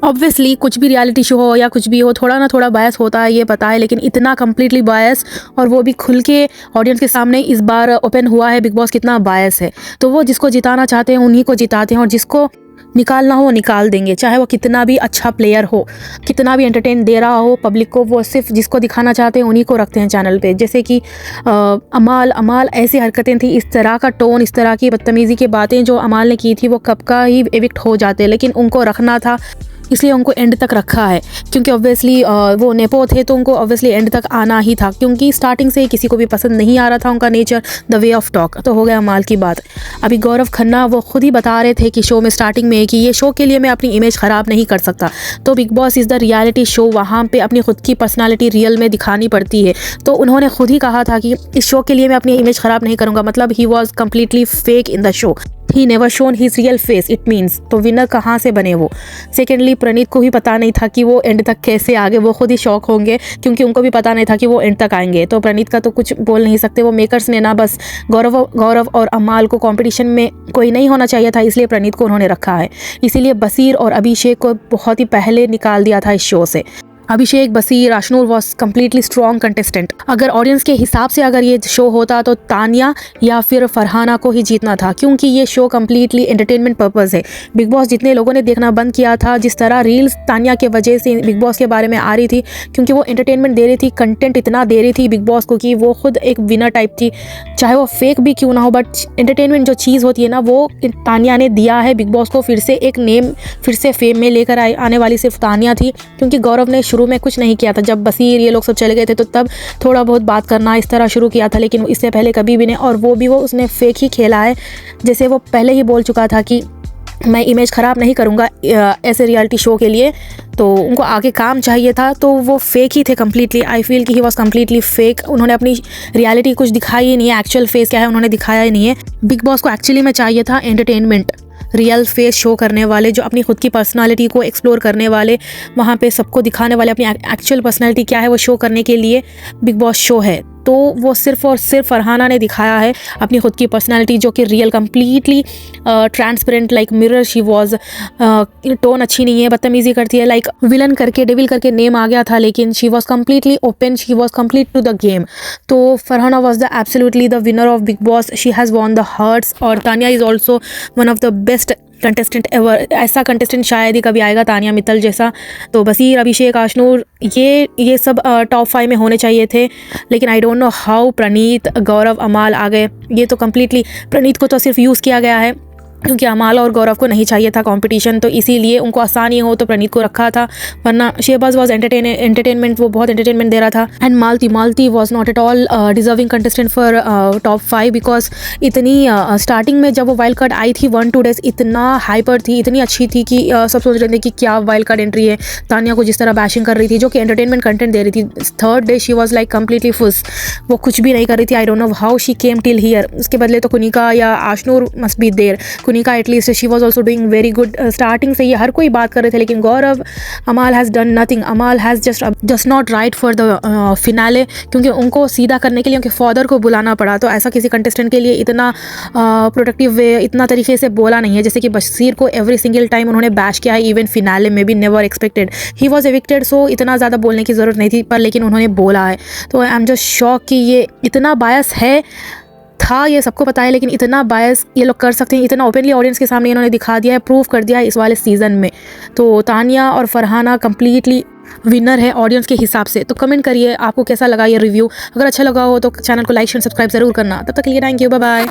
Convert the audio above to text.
Obviously कुछ भी reality show हो या कुछ भी हो, थोड़ा ना थोड़ा बायस होता है, ये पता है, लेकिन इतना कम्प्लीटली बायस, और वो भी खुल के ऑडियंस के सामने इस बार ओपन हुआ है बिग बॉस कितना बायस है। तो वो जिसको जिताना चाहते हैं उन्हीं को जिताते हैं, और जिसको निकालना हो निकाल देंगे, चाहे वो कितना भी अच्छा प्लेयर हो, कितना भी एंटरटेन दे रहा हो पब्लिक को, वो सिर्फ जिसको दिखाना चाहते हैं उन्हीं को रखते हैं चैनल पे। जैसे कि अमाल ऐसी हरकतें थी, इस तरह का टोन, इस तरह की बदतमीज़ी की बातें जो अमाल ने की थी, वो कब का ही एविक्ट हो जाते, लेकिन उनको रखना था, इसलिए उनको एंड तक रखा है। क्योंकि ऑब्वियसली वो नेपो थे, तो उनको ऑब्वियसली एंड तक आना ही था, क्योंकि स्टार्टिंग से ही किसी को भी पसंद नहीं आ रहा था उनका nature, the way of talk. तो हो गया अमाल की बात। अभी गौरव खन्ना वो खुद ही बता रहे थे कि शो में स्टार्टिंग में कि ये शो के लिए मैं अपनी इमेज ख़राब नहीं कर सकता। तो big boss is the reality show, वहाँ पर अपनी खुद की पर्सनैलिटी रियल में दिखानी पड़ती है। तो उन्होंने खुद ही कहा था कि इस शो के लिए मैं अपनी इमेज ख़राब नहीं करूँगा, मतलब he was completely fake in the show, he never shown his real face, it means. तो विनर कहाँ से बने वो? सेकेंडली प्रणीत को भी पता नहीं था कि वो एंड तक कैसे आगे, वो खुद ही शॉक होंगे, क्योंकि उनको भी पता नहीं था कि वो एंड तक आएंगे। तो प्रणीत का तो कुछ बोल नहीं सकते, वो मेकर्स ने ना बस गौरव और अमाल को कंपटीशन में कोई नहीं होना चाहिए था, इसलिए प्रणीत को उन्होंने रखा है। इसीलिए बसीर और अभिषेक को बहुत ही पहले निकाल दिया था इस शो से। अभिषेक, बसीर, आशनूर वॉज कम्प्लीटली स्ट्रॉन्ग कंटेस्टेंट। अगर ऑडियंस के हिसाब से अगर ये शो होता तो तानिया या फिर फरहाना को ही जीतना था, क्योंकि ये शो कम्प्लीटली एंटरटेनमेंट पर्पज़ है। बिग बॉस जितने लोगों ने देखना बंद किया था, जिस तरह रील्स तानिया के वजह से बिग बॉस के बारे में आ रही थी, क्योंकि वो एंटरटेनमेंट दे रही थी, कंटेंट इतना दे रही थी बिग बॉस को कि वो खुद एक विनर टाइप थी, चाहे वो फेक भी क्यों ना हो, बट एंटरटेनमेंट जो चीज़ होती है ना, वो तानिया ने दिया है बिग बॉस को। फिर से एक नेम, फिर से फेम में लेकर आने वाली सिर्फ तानिया थी, क्योंकि गौरव ने शुरू में कुछ नहीं किया था। जब बसीर ये लोग सब चले गए थे, तो तब थोड़ा बहुत बात करना इस तरह शुरू किया था, लेकिन इससे पहले कभी भी नहीं। और वो भी उसने फेक ही खेला है, जैसे वो पहले ही बोल चुका था कि मैं इमेज ख़राब नहीं करूँगा ऐसे रियलिटी शो के लिए। तो उनको आगे काम चाहिए था, तो वो फेक ही थे कम्प्लीटली। आई फील कि ही वॉज कम्प्लीटली फेक। उन्होंने अपनी रियलिटी कुछ दिखाई ही नहीं है, एक्चुअल फेस क्या है उन्होंने दिखाया ही नहीं है। बिग बॉस को एक्चुअली में चाहिए था एंटरटेनमेंट, रियल फेस शो करने वाले, जो अपनी खुद की पर्सनालिटी को एक्सप्लोर करने वाले, वहाँ पे सबको दिखाने वाले अपनी एक्चुअल पर्सनालिटी क्या है वो शो करने के लिए बिग बॉस शो है। तो वो सिर्फ और सिर्फ फरहाना ने दिखाया है अपनी खुद की पर्सनालिटी, जो कि real, completely transparent, like mirror she was. Tone अच्छी नहीं है, बदतमीज़ी करती है, लाइक विलन करके, डेविल करके नेम आ गया था, लेकिन she was completely open, she was complete to the game. तो Farhana was the absolutely the winner of Bigg Boss, she has won the hearts. और Tania is also one of the best contestant ever. ऐसा contestant शायद ही कभी आएगा तानिया मित्तल जैसा। तो बसीर, अभिषेक, आशनूर, ये सब टॉप 5 में होने चाहिए थे, लेकिन आई डोंट नो हाउ प्रणीत, गौरव, अमाल आ गए। ये तो कम्प्लीटली, प्रणीत को तो सिर्फ यूज़ किया गया है, क्योंकि अमाल और गौरव को नहीं चाहिए था कंपटीशन, तो इसीलिए उनको आसानी हो तो प्रणीत को रखा था, वरना शहबाज वॉज एंटरटेनमेंट, वो बहुत एंटरटेनमेंट दे रहा था। And Malti was not at all deserving contestant for top 5, because इतनी स्टार्टिंग में जब वो वाइल्ड कार्ड आई थी 1-2 डेज, इतना हाइपर थी, इतनी अच्छी थी कि सब सोच रहे थे कि क्या वाइल्ड कार्ड एंट्री है। तानिया को जिस तरह बैशिंग कर रही थी, जो कि एंटरटेनमेंट कंटेंट दे रही थी, 3rd day she was like completely फुस, वो कुछ भी नहीं कर रही थी। I don't know how she came till here. उसके बदले तो कुनिका या Ashnoor must be there. Kunika at least she was also doing very good. Starting से ये हर कोई बात कर रहे थे, लेकिन गौरव, अमाल हैज़ डन नथिंग। अमाल has just not right for the finale, क्योंकि उनको सीधा करने के लिए उनके फादर को बुलाना पड़ा। तो ऐसा किसी कंटेस्टेंट के लिए इतना प्रोडक्टिव वे, इतना तरीके से बोला नहीं है। जैसे कि बशीर को एवरी सिंगल टाइम उन्होंने बैश किया है, इवन फिनाले में भी never expected, he was evicted. So इतना ज़्यादा बोलने की ज़रूरत नहीं थी, पर लेकिन उन्होंने बोला है। तो आई एम जस्ट शॉक कि ये इतना बायस था, ये सबको पता है, लेकिन इतना बायस ये लोग कर सकते हैं, इतना ओपनली ऑडियंस के सामने इन्होंने दिखा दिया है, प्रूव कर दिया है इस वाले सीज़न में। तो तानिया और फरहाना कम्प्लीटली विनर है ऑडियंस के हिसाब से। तो कमेंट करिए आपको कैसा लगा ये रिव्यू। अगर अच्छा लगा हो तो चैनल को लाइक, शेयर, सब्सक्राइब ज़रूर करना। तब तक के लिए थैंक यू, बाय बाय।